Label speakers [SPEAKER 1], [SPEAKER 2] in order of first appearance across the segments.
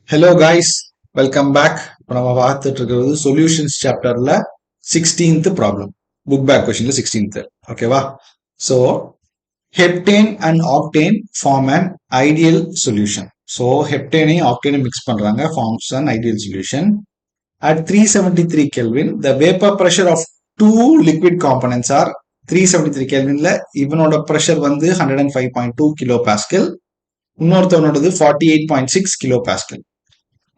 [SPEAKER 1] Hello guys, welcome back. இப்போ நம்ம பார்த்துட்டு இருக்கிறது சொல்யூஷன்ஸ் சாப்டர்ல 16th ப்ராப்ளம், புக் பேக் கொஸ்டின்ல 16th. ஓகேவா? So heptane and octane form an ideal solution. So ஹெப்டேனையும் ஆக்டேனையும் மிக்ஸ் பண்றாங்க, forms an ideal solution. At 373 Kelvin, the vapor pressure of two liquid components are 373 Kelvinல இவனோட ப்ரெஷர் வந்து 105.2 kilo pascal, இன்னொருத்தவனோடது 48.6 kilo pascal.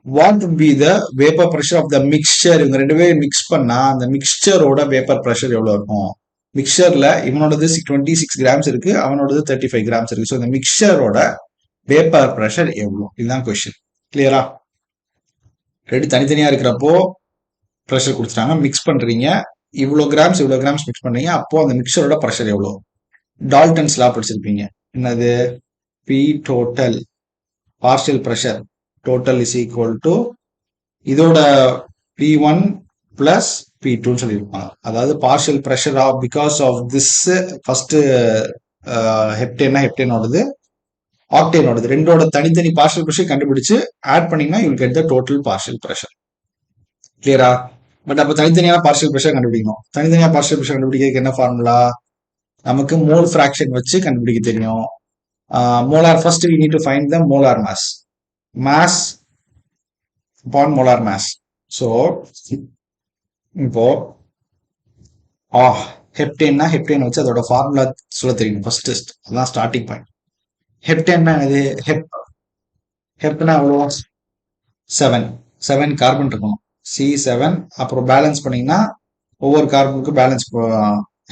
[SPEAKER 1] What would be the vapor pressure of the mixture? இவங்க ரெண்டு பேரும் மிக்ஸ் பண்ணா அந்த மிக்சரோட வேப்பர் ப்ரெஷர் எவ்வளவு இருக்கும்? மிக்சர்ல இவனோடது 26 கிராம்ஸ் இருக்கு, அவனோடது 35 கிராம்ஸ் இருக்கு. ஸோ இந்த மிக்சரோட வேப்பர் ப்ரெஷர் எவ்வளவு? இதுதான் கொஸ்டின். கிளியரா? ரெண்டு தனித்தனியா இருக்கிறப்போ ப்ரெஷர் கொடுத்துட்டாங்க, மிக்ஸ் பண்றீங்க, இவ்வளவு கிராம்ஸ் மிக்ஸ் பண்றீங்க, அப்போ அந்த மிக்சரோட ப்ரெஷர் எவ்வளவு? டால்டன்ஸ் லா படிச்சிருப்பீங்க. என்னது? P total partial pressure total is equal to இதோட P1 பிளஸ் P2 சொல்லியிருப்பாங்க. அதாவது partial pressure of because of this first ஹெப்டேனோடது ஆக்டேனோடது ரெண்டோட தனித்தனி பார்ஷியல் ப்ரெஷர் கண்டுபிடிச்சு ஆட் பண்ணீங்கன்னா you get the total partial pressure. கிளியரா? பட் அப்ப தனித்தனியான பார்ஷியல் ப்ரெஷர் கண்டுபிடிக்கணும். தனித்தனியா பார்ஷியல் ப்ரெஷர் கண்டுபிடிக்கிறதுக்கு என்ன ஃபார்முலா? நமக்கு மோல் ஃபிராக்ஷன் வச்சு கண்டுபிடிக்க தெரியும். Molar first we need to find the molar mass upon molar mass. So இப்போ ஹெப்டேன் வச்சு அதோட ஃபார்முலா சொல்ல தெரியும் ஃபர்ஸ்ட். அதான் ஸ்டார்டிங் பாயிண்ட். ஹெப்டேன்னா இது ஹெப்னா எவ்வளோ? 7 கார்பன் இருக்கணும். C7. அப்புறம் பேலன்ஸ் பண்ணீங்கன்னா ஒவ்வொரு கார்பனுக்கும் பேலன்ஸ்.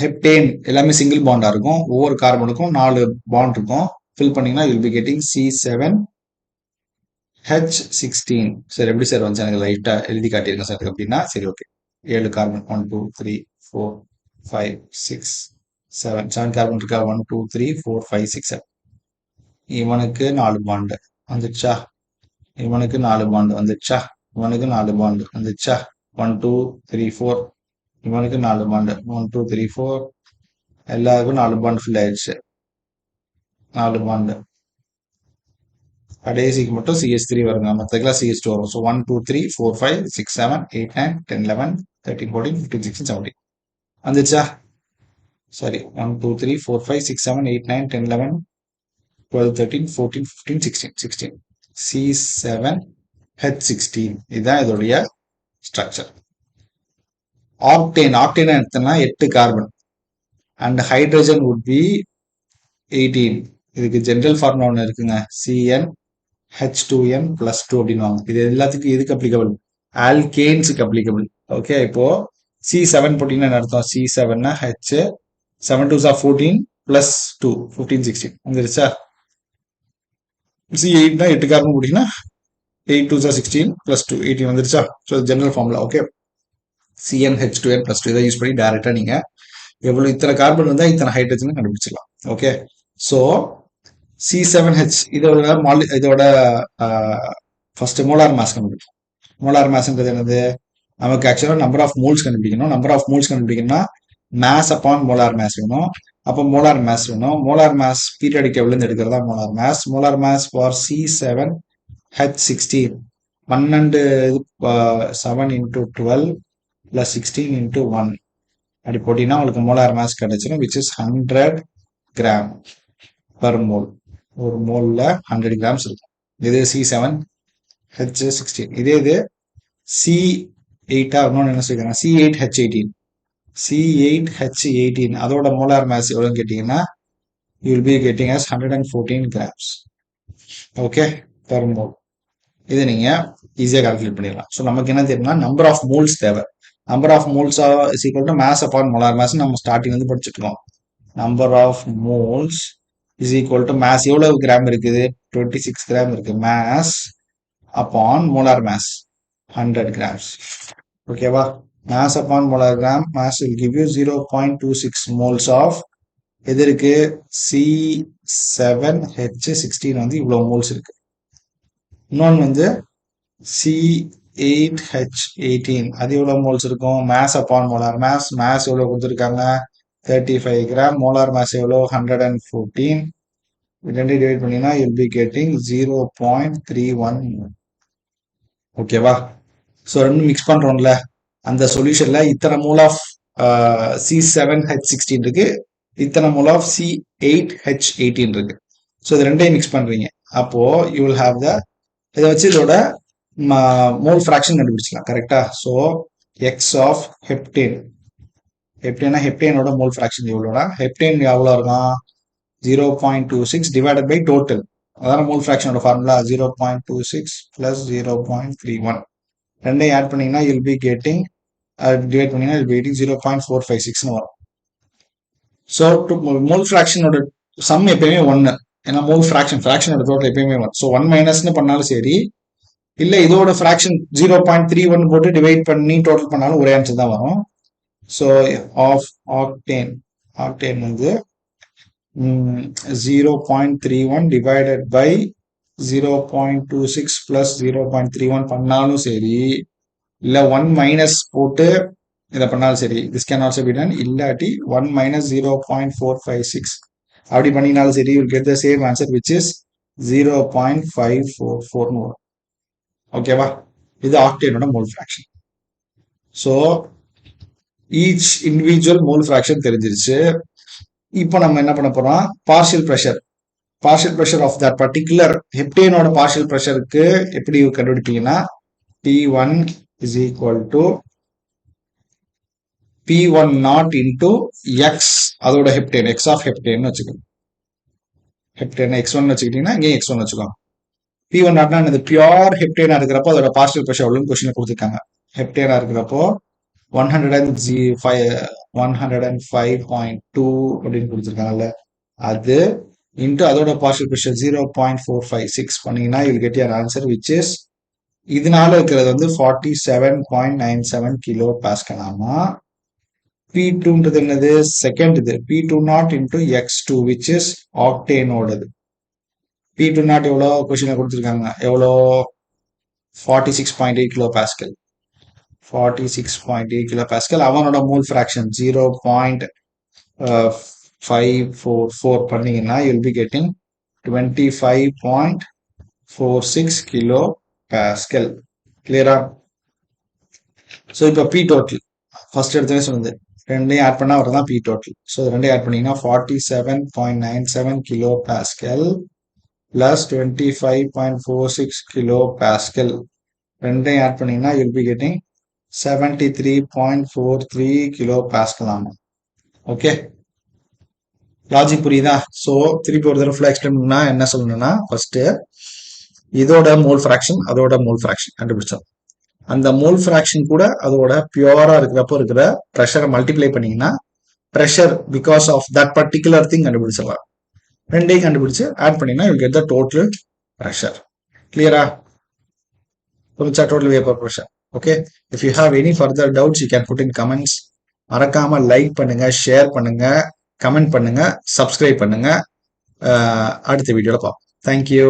[SPEAKER 1] ஹெப்டேன் எல்லாமே சிங்கிள் பாண்டா இருக்கும், ஒவ்வொரு கார்பனுக்கும் 4 பாண்ட் இருக்கும். ஃபில் பண்ணீங்கன்னா யூல் பி கெட்டிங் C7H16. சரி, எப்படி சார் வந்து எனக்கு லைட்டா எழுதி காட்டியிருக்கேன் சார் அப்படின்னா சரி, ஓகே. 7 கார்பன் 1 2 3 4 5 6 7 கார்பன் இருக்கா? 1 2 3 4 5 6 7. இவனுக்கு 4 பாண்டு வந்துச்சா? இவனுக்கு 4 பாண்டு வந்துச்சா? இவனுக்கு 4 பாண்டு வந்துச்சா? 1 2 3 4. இவனுக்கு 4 பாண்டு 1 2 3 4. எல்லாருக்கும் 4 பாண்டு ஃபில் ஆயிடுச்சு. 4 பாண்டு. கடைசிக்கு மட்டும் CH3 வருங்க, மற்றதுக்கெல்லாம் CH2 வரும். ஸோ 1 2 3 4 5 6 7 8 9 10 11 13 14 15 16 17 வந்துச்சா? சரி, 1 2 3 4 5 6 7 8 9 10 11 12 13 14 15 16 16. C7H16 இதுதான் இதோடைய ஸ்ட்ரக்சர். ஆக்டேன் எடுத்தோம்னா 8 carbon and hydrogen would be 18. இதுக்கு ஜெனரல் ஃபார்முலா ஒன்று இருக்குங்க, CnH2n + 2 அப்படின்வாங்க. இது எல்லாத்துக்கும் எதுக்கு அப்ளிகபிள்? ஆல்கேன்ஸுக்கு அப்ளிகபிள். ஓகே, இப்போ C7 போட்டீங்கன்னா அர்த்தம் C7னா H 7 2s are 14 + 2 15 16 வந்துருச்சா? C8னா 8 கார்பன் போட்டீங்கன்னா 8 2s are 16 + 2 18 வந்துருச்சா? So general formula. Okay, CnH2n + 2 இதை யூஸ் பண்ணி டைரக்டா நீங்க எவ்வளவு இத்தனை கார்பன் இருந்தா இத்தனை ஹைட்ரஜன் கண்டுபிடிச்சிடலாம். ஓகே, ஸோ C7H இதோட ஃபர்ஸ்ட் மோலார் மாஸ் கண்டுபிடிக்கும். மோலார் மாஸ்ன்றது என்னது? நமக்கு ஆக்சுவலா நம்பர் ஆஃப் மோல்ஸ் கண்டுபிடிக்கணும். நம்பர் ஆஃப் மோல்ஸ் கண்டுபிடிக்கணும்னா மாஸ் அப்பான் மோலார் மாஸ் வேணும். அப்போ மோலார் மாஸ் வேணும். மோலார் மாஸ் பீரியாடிக் டேபிள்ல இருந்து எடுக்கிறதா molar mass. Molar mass for C7H16 12 7 × 12 + 16 × 1 அப்படி போட்டீங்கன்னா உங்களுக்கு மோலார் மாஸ் கிடைச்சிடும், which is 100 gram per mole. ஒரு மோல்ல 100 கிராம்ஸ் இருக்கும். இது C7H16. இதே இது C8 என்ன சொல்லிருக்காங்க? C8H18 அதோட மோலார் மாஸ் எவ்வளவுன்னு கேட்டீங்கன்னா you will be getting as 114 grams. Okay, per mole. இது நீங்க ஈஸியா கால்குலேட் பண்ணிடலாம். ஸோ நமக்கு என்ன தெரியும்னா நம்பர் ஆஃப் மோல்ஸ் தேவை. Number of moles is equal to mass upon molar mass நம்ம ஸ்டார்டிங் வந்து படிச்சுட்டு இருக்கோம். Number of moles is equal to mass. எவ்வளவு கிராம் இருக்குது? 26 கிராம் இருக்கு. Mass upon molar mass 100 grams. ஓகேவா? Mass upon molar gram mass will give you 0.26 moles of எது இருக்கு? C7H16 வந்து இவ்வளவு மோல்ஸ் இருக்கு. இன்னொன்று வந்து C8H18 அது எவ்வளவு மோல்ஸ் இருக்கும்? மாஸ் அப்பான் மோலார் மாஸ் எவ்வளவு கொடுத்துருக்காங்க? 35 கிராம். மோலார் மாஸ் எவ்வளோ? 114. ரெண்டு டிவைட் பண்ணீங்கன்னா you'll be getting 0.31 ஓகேவா? ஸோ ரெண்டும் மிக்ஸ் பண்றோம்ல, அந்த சொல்யூஷன்ல இத்தனை மோல் ஆஃப் C7H16 இருக்கு, இத்தனை மோல் ஆஃப் C8H18 இருக்கு. ஸோ இது ரெண்டையும் மிக்ஸ் பண்றீங்க. அப்போ யூ வில் ஹாவ் த இதை வச்சு இதோட மோல் ஃபிராக்ஷன் கண்டுபிடிச்சிக்கலாம். கரெக்டா? ஸோ எக்ஸ் ஆஃப் ஹெப்டேன், ஹெப்டேனோட மோல் ஃபிராக்ஷன் எவ்வளோனா, ஹெப்டேன் எவ்வளோ இருக்கும்? 0.26 டிவைடட் பை டோட்டல். அதான மோல் ஃபிராக்ஷனோட ஃபார்முலா. 0.26 பிளஸ் 0.31 ரெண்டையும் ஆட் பண்ணீங்கன்னா யூல் பி கெட்டிங், டிவைட் பண்ணீங்கன்னா யூல் பி கெட்டிங் 0.456 வரும். ஸோ மோல் ஃபிராக்ஷனோட சம் எப்பயுமே 1, ஏன்னா மோல் ஃபிராக்ஷனோட டோட்டல் எப்பயுமே 1. ஸோ 1 மைனஸ்னு பண்ணாலும் சரி, இல்லை இதோட ஃபிராக்ஷன் 0.31 போட்டு டிவைட் பண்ணி டோட்டல் பண்ணாலும் ஒரே ஆன்சர் தான் வரும். ஸோ ஆஃப் ஆக்டேன் வந்து 0.31 divided by 0.26 plus 0.31 பண்ணாலும் சரி, இல்ல 1 மைனஸ் போட்டு இதை பண்ணாலும் சரி, this can also be done. இல்லாட்டி 1 minus 0.456 அப்படி பண்ணினாலும் சரி, you'll get the same answer which is 0.544 வரும். ஓகேவா? இது ஆக்டேனோட mole fraction. So each individual mole fraction தெரிஞ்சிருச்சு. இப்போ நம்ம என்ன பண்ண போறோம்? Partial pressure of that particular ஹெப்டேனோட பார்ஷியல் ப்ரெஷருக்கு எப்படி கண்டுபிடிப்பீங்கன்னா, P1 is equal to P1 naught into X, அதோட ஹெப்டேன், எக்ஸ் ஆஃப் ஹெப்டேன் வச்சுக்கோங்க. ஹெப்டேன் X1 வச்சுக்கிட்டீங்கன்னா இங்கே X1 வச்சுக்கோங்க. P1 நாட்னா இது பியூர் ஹெப்டேனா இருக்கிறப்போ அதோட பார்ஷியல் ப்ரெஷர் எவ்வளோன்னு கொஸ்டின் கொடுத்துருக்காங்க. ஹெப்டேனா இருக்கிறப்போ 105.2 அப்படின்னு கொடுத்துருக்காங்கல்ல, அது இன்ட்டு அதோட பார்ஷியல் ப்ரெஷர் 0.456 பண்ணீங்கன்னா you will get your answer which is, இதனால இருக்கிறது வந்து 47.97 கிலோ பாஸ்கல். ஆமா, P2ன்றது என்னது? செகண்ட் இது P2 nought into X2 which is ஆக்டேனோடது. P2 நாட் எவ்வளோ கொஸ்டினை கொடுத்துருக்காங்க, எவ்வளோ? 46.8 கிலோ பாஸ்கல். 46.8 kilo pascal. அவனோட மோல் ஃபிராக்ஷன் 0.544 பண்ணீங்கன்னா you will be getting 25.46 kilo pascal. கிளியரா? ஸோ இப்போ பி டோட்டல் ஃபர்ஸ்ட் எடுத்தே சொன்னது, ரெண்டையும் ஆட் பண்ணா வரதான் பி டோட்டல். ஸோ ரெண்டையும் ஆட் பண்ணீங்கன்னா 47.97 kilo pascal plus 25.46 kilo pascal ரெண்டையும் ஆட் பண்ணீங்கன்னா you will be getting 73.43 kilo pascal. ஆமா, ஓகே, லாஜிக் புரியுதா? ஸோ திருப்பி ஒரு தடவை ஃபுல்லாக எக்ஸ்பிளைன் பண்ணா என்ன சொல்லணும்னா, ஃபர்ஸ்ட் இதோட மோல் ஃபிராக்ஷன் அதோட மோல் ஃபிராக்ஷன் கண்டுபிடிச்சோம். அந்த மோல் ஃபிராக்ஷன் கூட அதோட பியூரா இருக்கிறப்போ இருக்கிற ப்ரெஷரை மல்டிப்ளை பண்ணீங்கன்னா pressure because of that particular thing கண்டுபிடிச்சிடலாம். ரெண்டையும் கண்டுபிடிச்சு ஆட் பண்ணீங்கன்னா you get the total pressure. கிளியரா? total vapor pressure. Okay, if you have any further doubts you can put in comments. மறக்காம லைக் பண்ணுங்க, ஷேர் பண்ணுங்க, கமெண்ட் பண்ணுங்க, சப்ஸ்கிரைப் பண்ணுங்க. அடுத்த வீடியோல பார்ப்போம். தேங்க்யூ.